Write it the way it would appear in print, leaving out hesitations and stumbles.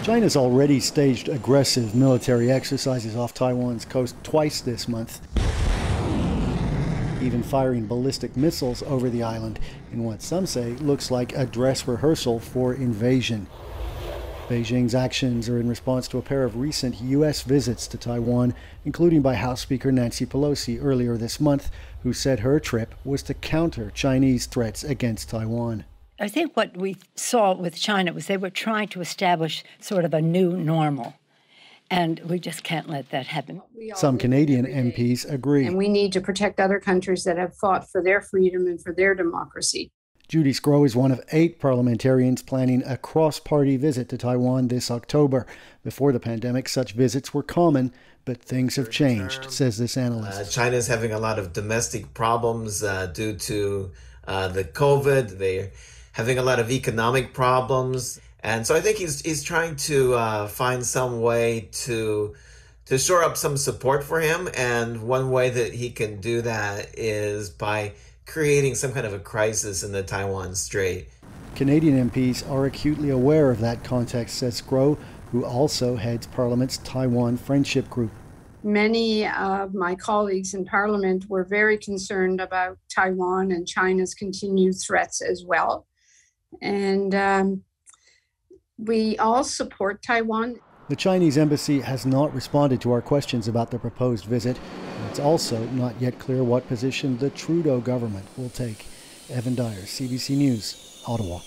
China's already staged aggressive military exercises off Taiwan's coast twice this month, even firing ballistic missiles over the island in what some say looks like a dress rehearsal for invasion. Beijing's actions are in response to a pair of recent U.S. visits to Taiwan, including by House Speaker Nancy Pelosi earlier this month, who said her trip was to counter Chinese threats against Taiwan. I think what we saw with China was they were trying to establish sort of a new normal, and we just can't let that happen. Some Canadian MPs agree. And we need to protect other countries that have fought for their freedom and for their democracy. Judy Scrow is one of 8 parliamentarians planning a cross-party visit to Taiwan this October. Before the pandemic, such visits were common, but things have changed, says this analyst. China's having a lot of domestic problems due to the COVID. They're having a lot of economic problems. And so I think he's trying to find some way to shore up some support for him. And one way that he can do that is by creating some kind of a crisis in the Taiwan Strait. Canadian MPs are acutely aware of that context, says Scrow, who also heads Parliament's Taiwan Friendship Group. Many of my colleagues in Parliament were very concerned about Taiwan and China's continued threats as well. And we all support Taiwan. The Chinese embassy has not responded to our questions about the proposed visit. It's also not yet clear what position the Trudeau government will take. Evan Dyer, CBC News, Ottawa.